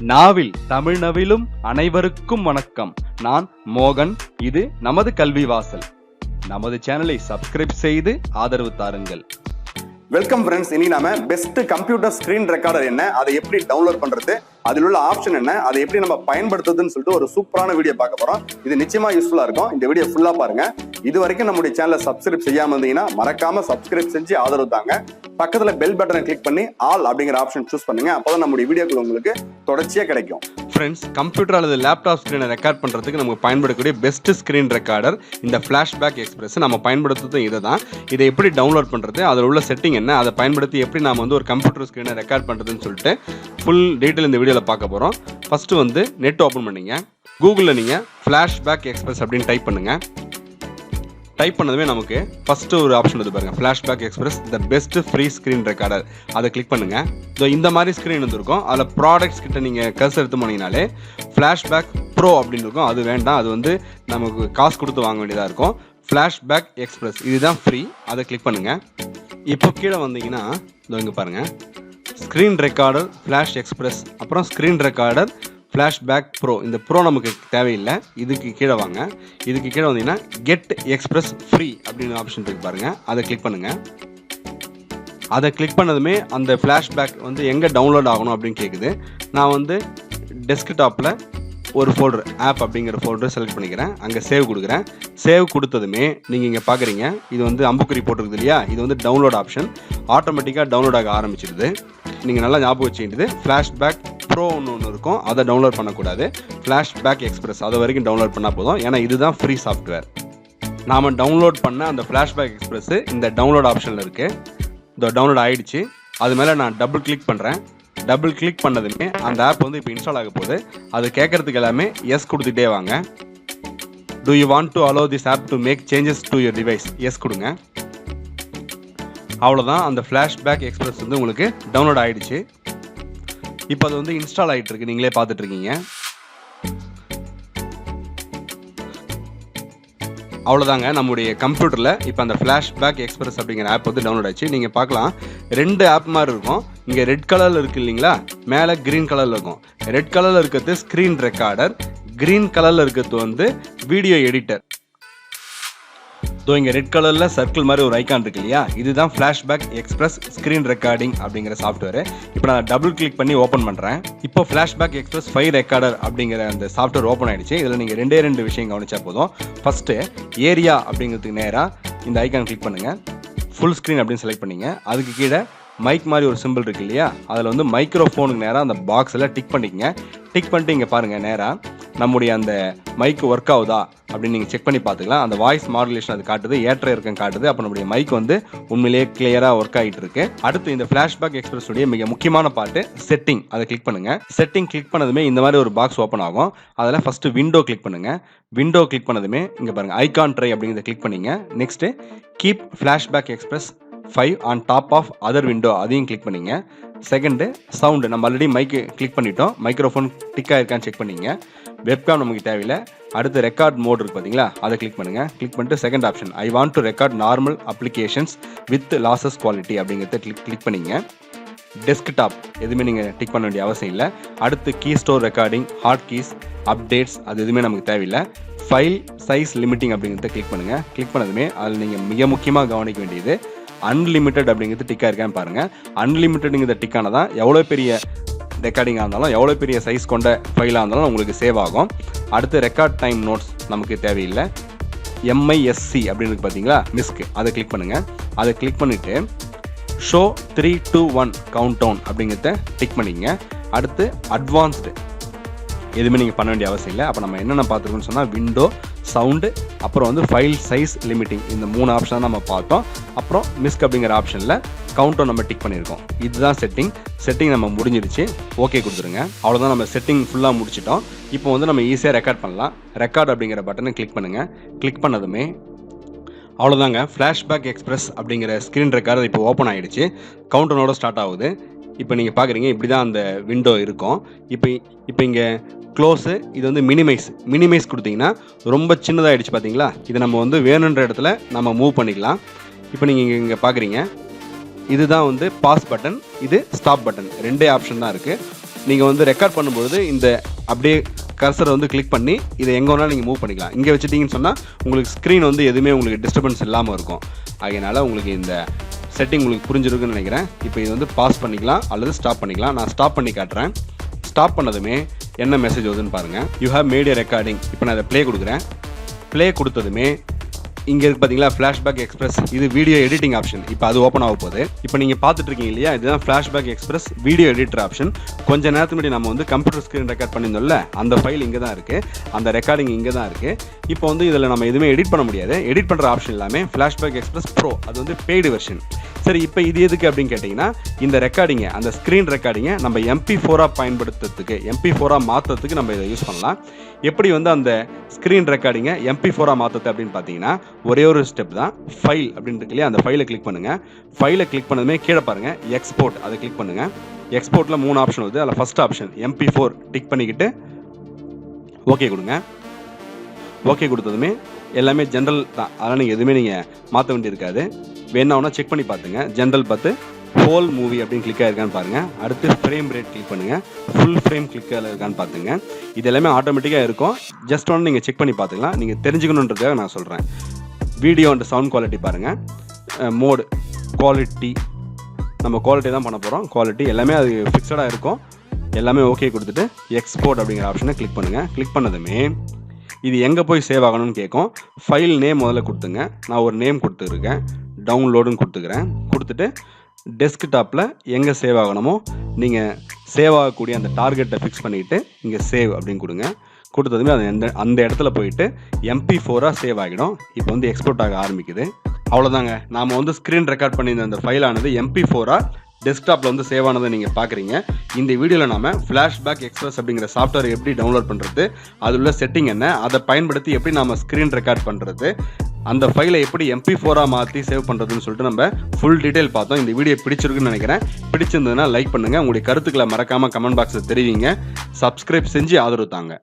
நாவில் தமிழ் நவிலும் அனைவருக்கும் வணக்கம். நான் மோகன். இது நமது கல்வி வாசல். நமது சேனலை சப்ஸ்கிரைப் செய்து ஆதரவு தாருங்கள். Welcome friends. இனி நாம பெஸ்ட் கம்ப்யூட்டர் ஸ்கிரீன் ரெக்கார்டர் என்ன, அதை எப்படி டவுன்லோட் பண்றது, அதில் உள்ள ஆப்ஷன் என்ன, அதை எப்படி நம்ம பயன்படுத்துறதுன்னு சொல்லிட்டு ஒரு சூப்பரான வீடியோ பார்க்க போறோம். இது நிச்சயமா யூஸ்ஃபுல்லா இருக்கும். இந்த வீடியோ ஃபுல்லா பாருங்க. இது வரைக்கும் நம்முடைய சேனலை சப்ஸ்கிரைப் செய்யாம இருந்தீங்கன்னா மறக்காம சப்ஸ்கிரைப் செஞ்சு ஆதரவு தாங்க. பக்கத்துல பெல் பட்டனை கிளிக் பண்ணி ஆல் அப்படிங்கிற ஆப்ஷன் சூஸ் பண்ணுங்க. அப்பதான் நம்முடைய வீடியோக்கள் உங்களுக்கு தொடர்ச்சியா கிடைக்கும். ஃப்ரெண்ட்ஸ், கம்ப்யூட்டர் அல்லது லேப்டாப் ஸ்கிரீனை ரெக்கார்ட் பண்ணுறதுக்கு நமக்கு பயன்படக்கூடிய பெஸ்ட் ஸ்கிரீன் ரெக்கார்டர் இந்த ஃப்ளாஷ்பேக் எக்ஸ்பிரஸ். நம்ம பயன்படுத்துறதும் இதை தான். இதை எப்படி டவுன்லோட் பண்ணுறது, அதில் உள்ள செட்டிங் என்ன, அதை பயன்படுத்தி எப்படி நாம் ஒரு கம்ப்யூட்டர் ஸ்கிரீனை ரெக்கார்ட் பண்ணுறதுன்னு சொல்லிட்டு ஃபுல் டீட்டெயில் இந்த வீடியோவில் பார்க்க போகிறோம். ஃபஸ்ட்டு நெட் ஓப்பன் பண்ணிங்க. கூகுளில் நீங்கள் ஃப்ளாஷ்பேக் எக்ஸ்பிரஸ் அப்படின்னு டைப் பண்ணுங்கள். டைப் பண்ணதுமே நமக்கு ஃபஸ்ட்டு ஒரு ஆப்ஷன் வந்து பாருங்கள், flashback express the best free screen recorder. அதை கிளிக் பண்ணுங்கள். ஸோ இந்த மாதிரி ஸ்க்ரீன் வந்துருக்கும். அதில் ப்ராடக்ட்ஸ் கிட்ட நீங்கள் கர்சர் எடுத்து போனீங்கனாலே ஃப்ளாஷ்பேக் ப்ரோ அப்படின்னு இருக்கும். அது வேண்டாம், அது நமக்கு காசு கொடுத்து வாங்க வேண்டியதாக இருக்கும். ஃப்ளாஷ்பேக் எக்ஸ்பிரஸ் இதுதான் ஃப்ரீ. அதை கிளிக் பண்ணுங்கள். இப்போ கீழே வந்தீங்கன்னா இங்கே பாருங்கள், ஸ்க்ரீன் ரெக்கார்டர் ஃப்ளாஷ் எக்ஸ்பிரஸ், அப்புறம் ஸ்க்ரீன் ரெக்கார்டர் ஃப்ளாஷ்பேக் ப்ரோ. இந்த ப்ரோ நமக்கு தேவையில்லை. இதுக்கு கீழே வாங்க. இதுக்கு கீழே வந்தீங்கன்னா கெட் எக்ஸ்பிரஸ் ஃப்ரீ அப்படின்னு ஆப்ஷன் இருக்கு பாருங்கள். அதை கிளிக் பண்ணுங்கள். அதை கிளிக் பண்ணதுமே அந்த ஃப்ளாஷ்பேக் எங்கே டவுன்லோட் ஆகணும் அப்படின்னு கேட்குது. நான் டெஸ்க்டாப்பில் ஒரு ஃபோல்டர் ஆப் அப்படிங்கிற ஃபோல்டர் செலக்ட் பண்ணிக்கிறேன். அங்கே சேவ் கொடுக்குறேன். சேவ் கொடுத்ததுமே நீங்கள் இங்கே பார்க்குறீங்க, இது அம்புக்குறி போட்டிருக்குது இல்லையா, இது டவுன்லோட் ஆப்ஷன் ஆட்டோமேட்டிக்காக டவுன்லோட் ஆக ஆரம்பிச்சிடுது. நீங்கள் நல்லா ஞாபகம் வச்சுக்கிட்டு ஃப்ளாஷ்பேக் ப்ரோ ஒன்று இருக்கும், அதை டவுன்லோட் பண்ணக்கூடாது. ஃப்ளாஷ்பேக் எக்ஸ்பிரஸ் அது வரைக்கும் டவுன்லோட் பண்ணால் போதும். ஏன்னா இதுதான் ஃப்ரீ சாஃப்ட்வேர். நாம் டவுன்லோட் பண்ண அந்த ஃப்ளாஷ்பேக் எக்ஸ்பிரஸ் இந்த டவுன்லோட் ஆப்ஷனில் இருக்குது. இந்த டவுன்லோட் ஆகிடுச்சு. அது மேலே நான் டபுள் கிளிக் பண்ணுறேன். டபுள் கிளிக் பண்ணதுமே அந்த ஆப் இப்போ இன்ஸ்டால் ஆக போகுது. அது கேட்கறதுக்கு எல்லாமே எஸ் கொடுத்துட்டே வாங்க. Do you want to allow this app to make changes to your device? Yes கொடுங்க. அவ்வளோதான், அந்த ஃப்ளாஷ்பேக் எக்ஸ்பிரஸ் உங்களுக்கு டவுன்லோட் ஆகிடுச்சு. இப்போ அது இன்ஸ்டால் ஆகிட்டு இருக்கு, நீங்களே பார்த்துட்டு இருக்கீங்க. அவ்வளோதாங்க, நம்முடைய கம்ப்யூட்டரில் இப்போ அந்த ஃப்ளாஷ்பேக் எக்ஸ்பிரஸ் அப்படிங்கிற ஆப் டவுன்லோட் ஆச்சு. நீங்கள் பார்க்கலாம், 2 ஆப் மாதிரி இருக்கும். இங்கே ரெட் கலரில் இருக்குது இல்லைங்களா, மேலே க்ரீன் கலரில் இருக்கும். ரெட் கலரில் இருக்கிறது ஸ்க்ரீன் ரெக்கார்டர், க்ரீன் கலரில் இருக்கிறது வீடியோ எடிட்டர். ஸோ இங்கே ரெட் கலரில் சர்க்கிள் மாதிரி ஒரு ஐக்கான் இருக்கு இல்லையா, இதுதான் ஃப்ளாஷ்பேக் எக்ஸ்பிரஸ் ஸ்க்ரீன் ரெக்கார்டிங் அப்படிங்கிற சாஃப்ட்வேர். இப்போ நான் டபுள் கிளிக் பண்ணி ஓப்பன் பண்ணுறேன். இப்போ ஃப்ளாஷ்பேக் எக்ஸ்பிரஸ் ஃபைல் ரெக்கார்டர் அப்படிங்கிற அந்த சாஃப்ட்வேர் ஓப்பன் ஆகிடுச்சு. இதில் நீங்கள் ரெண்டு விஷயம் கவனிச்சா போதும். ஃபஸ்ட்டு ஏரியா அப்படிங்கிறதுக்கு நேராக இந்த ஐக்கான் கிளிக் பண்ணுங்கள். ஃபுல் ஸ்க்ரீன் அப்படின்னு செலக்ட் பண்ணிங்க. அதுக்கு கீழே மைக் மாதிரி ஒரு சிம்பிள் இருக்கு இல்லையா, அதில் மைக்ரோஃபோனுக்கு நேராக அந்த பாக்ஸில் டிக் பண்ணிக்கங்க. டிக் பண்ணிட்டு இங்கே பாருங்கள், நேராக நம்முடைய அந்த மைக் ஒர்க் ஆகுதா அப்படின்னு நீங்கள் செக் பண்ணி பார்த்துக்கலாம். அந்த வாய்ஸ் மாடுலேஷன் அது காட்டுது, ஏற்ற இறக்கம் காட்டுது. அப்போ நம்முடைய மைக் உண்மையிலேயே கிளியராக ஒர்க் ஆகிட்டு இருக்கு. அடுத்து இந்த ஃப்ளாஷ்பேக் எக்ஸ்பிரஸ் உடைய மிக முக்கியமான பாட்டு செட்டிங். அதை கிளிக் பண்ணுங்க. செட்டிங் கிளிக் பண்ணதுமே இந்த மாதிரி ஒரு பாக்ஸ் ஓப்பன் ஆகும். அதில் ஃபர்ஸ்ட் விண்டோ கிளிக் பண்ணுங்க. விண்டோ கிளிக் பண்ணதுமே இங்கே பாருங்க ஐகான் ட்ரை அப்படிங்கிறத கிளிக் பண்ணிங்க. Next keep flashback express 5 on top of other window, அதையும் கிளிக் பண்ணிங்க. செகண்டு சவுண்டு, நம்ம ஆல்ரெடி மைக்கு கிளிக் பண்ணிட்டோம். மைக்ரோஃபோன் டிக் ஆயிருக்கான்னு செக் பண்ணிங்க. வெப்காம் நமக்கு தேவையில்லை. அடுத்து ரெக்கார்ட் மோட் இருக்குது பார்த்தீங்களா, அதை கிளிக் பண்ணுங்கள். கிளிக் பண்ணிட்டு second option I want to record normal applications with losses quality அப்படிங்கிறத கிளிக் பண்ணிங்க. டெஸ்க்டாப் எதுவுமே நீங்கள் டிக் பண்ண வேண்டிய அவசியம் இல்லை. அடுத்து key store recording, hot keys, updates அது எதுவுமே நமக்கு தேவையில்லை. ஃபைல் சைஸ் லிமிட்டிங் அப்படிங்கிறத கிளிக் பண்ணுங்கள். கிளிக் பண்ணதுமே அதில் நீங்கள் மிக முக்கியமாக கவனிக்க வேண்டியது அன்லிமிட்டட் அப்படிங்கிறது டிக்காக இருக்கான்னு பாருங்கள். அன்லிமிட்டடுங்கிற டிக்கானதான் எவ்வளோ பெரிய ரெக்கார்டிங்காக இருந்தாலும், எவ்வளோ பெரிய சைஸ் கொண்ட ஃபைலாக இருந்தாலும் உங்களுக்கு சேவ் ஆகும். அடுத்து ரெக்கார்ட் டைம் நோட்ஸ் நமக்கு தேவையில்லை. MISC அப்படின்னு இருக்கு பார்த்தீங்களா, மிஸ்க்கு, அதை கிளிக் பண்ணுங்கள். அதை கிளிக் பண்ணிவிட்டு ஷோ 3, 2, 1 கவுண்ட் டவுன் அப்படிங்கிறத டிக் பண்ணிங்க. அடுத்து அட்வான்ஸ்டு எதுவுமே நீங்கள் பண்ண வேண்டிய அவசியம் இல்லை. அப்போ நம்ம என்னென்ன பார்த்துருக்கோம்னு சொன்னால் விண்டோ, சவுண்டு, அப்புறம் ஃபைல் சைஸ் லிமிட்டிங், இந்த 3 ஆப்ஷன் நம்ம பார்த்தோம். அப்புறம் மிஸ்க் அப்படிங்கிற ஆப்ஷனில் கவுண்டோ நம்ம டிக் பண்ணியிருக்கோம். இதுதான் செட்டிங் நம்ம முடிஞ்சிருச்சு. ஓகே கொடுத்துருங்க. அவ்வளோதான், நம்ம செட்டிங் ஃபுல்லாக முடிச்சிட்டோம். இப்போ நம்ம ஈஸியாக ரெக்கார்ட் பண்ணலாம். ரெக்கார்ட் அப்படிங்கிற பட்டனை கிளிக் பண்ணுங்கள். கிளிக் பண்ணதுமே அவ்வளோதாங்க, ஃப்ளாஷ்பேக் எக்ஸ்பிரஸ் அப்படிங்கிற ஸ்க்ரீன் ரெக்கார்டர் இப்போ ஓப்பன் ஆகிடுச்சு. கவுண்டனோட ஸ்டார்ட் ஆகுது. இப்போ நீங்கள் பார்க்குறீங்க, இப்படி தான் அந்த விண்டோ இருக்கும். இப்போ இங்கே க்ளோஸு, இது மினிமைஸ் கொடுத்தீங்கன்னா ரொம்ப சின்னதாகிடுச்சு பார்த்தீங்களா. இதை நம்ம வேணுன்ற இடத்துல நம்ம மூவ் பண்ணிக்கலாம். இப்போ நீங்கள் இங்கே பார்க்குறீங்க, இதுதான் பாஸ் பட்டன், இது ஸ்டாப் பட்டன், 2 ஆப்ஷன் தான் இருக்குது. நீங்கள் வந்து ரெக்கார்ட் பண்ணும்போது இந்த அப்படியே கர்சரை வந்து கிளிக் பண்ணி இதை எங்கே வேணாலும் நீங்கள் மூவ் பண்ணிக்கலாம். இங்கே வச்சுட்டிங்கன்னு சொன்னால் உங்களுக்கு ஸ்க்ரீன் வந்து எதுவுமே உங்களுக்கு டிஸ்டர்பன்ஸ் இல்லாமல் இருக்கும். அதனால் உங்களுக்கு இந்த செட்டிங் உங்களுக்கு புரிஞ்சிருக்குன்னு நினைக்கிறேன். இப்போ இது வந்து பாஸ் பண்ணிக்கலாம் அல்லது ஸ்டாப் பண்ணிக்கலாம். நான் ஸ்டாப் பண்ணி காட்டுறேன். ஸ்டாப் பண்ணதுமே என்ன மெசேஜ் வருதுன்னு பாருங்கள். You have made a recording. இப்போ நான் இதை ப்ளே கொடுக்குறேன். ப்ளே கொடுத்ததுமே இங்கே இருக்குது பார்த்தீங்களா, ஃப்ளாஷ்பேக் எக்ஸ்பிரஸ். இது வீடியோ எடிட்டிங் ஆப்ஷன். இப்போ அது ஓப்பன் ஆக போகுது. இப்போ நீங்கள் பார்த்துட்டு இருக்கீங்க இல்லையா, இதுதான் flashback express video editor option. கொஞ்ச நேரத்துக்கு முன்னாடி நம்ம வந்து கம்ப்யூட்டர் ஸ்க்ரீன் ரெக்கார்ட் பண்ணியிருந்தோம்ல, அந்த ஃபைல் இங்கே தான் இருக்குது, அந்த ரெக்கார்டிங் இங்கே தான் இருக்குது. இப்போ வந்து இதில் நம்ம எதுவுமே எடிட் பண்ண முடியாது. எடிட் பண்ணுற ஆப்ஷன் எல்லாமே ஃப்ளாஷ்பேக் எக்ஸ்பிரஸ் ப்ரோ, அது வந்து பெய்டு வெர்ஷன். சரி, இப்போ இது எதுக்கு அப்படின்னு கேட்டிங்கன்னா, இந்த ரெக்கார்டிங்கை, அந்த ஸ்க்ரீன் ரெக்கார்டிங்கை நம்ம MP4ஆக பயன்படுத்துறதுக்கு, MP4ஆக மாற்றுறதுக்கு நம்ம இதை யூஸ் பண்ணலாம். எப்படி வந்து அந்த ஸ்க்ரீன் ரெக்கார்டிங்கை MP4ஆக மாற்றுறது அப்படின்னு பார்த்தீங்கன்னா, ஒரே ஒரு ஸ்டெப் தான். ஃபைல் அப்படின்னு இருக்கு இல்லையா, அந்த ஃபைலை கிளிக் பண்ணுங்கள். ஃபைலை கிளிக் பண்ணதுமே கீழே பாருங்கள் எக்ஸ்போர்ட், அதை கிளிக் பண்ணுங்கள். எக்ஸ்போர்ட்டில் 3 ஆப்ஷன் வருது. அதில் ஃபஸ்ட் ஆப்ஷன் MP4 டிக் பண்ணிக்கிட்டு ஓகே கொடுங்க. ஓகே கொடுத்ததுமே எல்லாமே ஜென்ரல் தான், அதனால் நீங்கள் எதுவுமே நீங்கள் மாற்ற வேண்டியிருக்காது. வேணாவுன்னா செக் பண்ணி பார்த்துங்க. ஜென்ரல் பார்த்து ஹோல் மூவி அப்படின்னு கிளிக் ஆகிருக்கான்னு பாருங்கள். அடுத்து ஃப்ரேம் ரேட் கிளிக் பண்ணுங்கள். ஃபுல் ஃப்ரேம் கிளிக் ஆகிருக்கான்னு பார்த்துங்க. இது எல்லாமே ஆட்டோமேட்டிக்காக இருக்கும். ஜஸ்ட் ஒன்று நீங்கள் செக் பண்ணி பார்த்துக்கலாம். நீங்கள் தெரிஞ்சுக்கணுன்றதுக்காக நான் சொல்கிறேன். வீடியோ அண்ட் சவுண்ட் குவாலிட்டி பாருங்கள். மோடு குவாலிட்டி, நம்ம குவாலிட்டி தான் பண்ண போகிறோம். குவாலிட்டி எல்லாமே அது ஃபிக்ஸடாக இருக்கும். எல்லாமே ஓகே கொடுத்துட்டு எக்ஸ்போர்ட் அப்படிங்கிற ஆப்ஷனை கிளிக் பண்ணுங்கள். கிளிக் பண்ணதுமே இது எங்கே போய் சேவ் ஆகணும்னு கேட்கும். ஃபைல் நேம் முதல்ல கொடுத்துங்க. நான் ஒரு நேம் கொடுத்துருக்கேன், டவுன்லோடுன்னு கொடுத்துக்கிறேன். கொடுத்துட்டு டெஸ்க்டாப்பில் எங்கே சேவ் ஆகணுமோ நீங்கள் சேவ் ஆகக்கூடிய அந்த டார்கெட்டை ஃபிக்ஸ் பண்ணிவிட்டு இங்கே சேவ் அப்படின்னு கொடுங்க. கொடுத்ததுமே அது அந்த இடத்துல போயிட்டு MP4ஆக சேவ் ஆகிடும். இப்போ வந்து எக்ஸ்போர்ட் ஆக ஆரம்பிக்குது. அவ்வளோதாங்க. நாம் வந்து ஸ்க்ரீன் ரெக்கார்ட் பண்ணியிருந்த அந்த ஃபைலானது MP4ஆக டெஸ்க்டாப்பில் வந்து சேவ் ஆனதை நீங்கள் பார்க்குறீங்க. இந்த வீடியோவில் நாம் ஃப்ளாஷ்பேக் எக்ஸ்பிரஸ் அப்படிங்கிற சாஃப்ட்வேர் எப்படி டவுன்லோட் பண்ணுறது, அதில் உள்ள செட்டிங் என்ன, அதை பயன்படுத்தி எப்படி நாம் ஸ்க்ரீன் ரெக்கார்ட் பண்ணுறது, அந்த ஃபைலை எப்படி MP4ஆக மாற்றி சேவ் பண்ணுறதுன்னு சொல்லிட்டு நம்ம ஃபுல் டீட்டெயில் பார்த்தோம். இந்த வீடியோ பிடிச்சிருக்குன்னு நினைக்கிறேன். பிடிச்சிருந்ததுன்னா லைக் பண்ணுங்கள். உங்களுடைய கருத்துக்களை மறக்காமல் கமெண்ட் பாக்ஸில் தெரிவிங்க. சப்ஸ்கிரைப் செஞ்சு ஆதரவு தாங்க.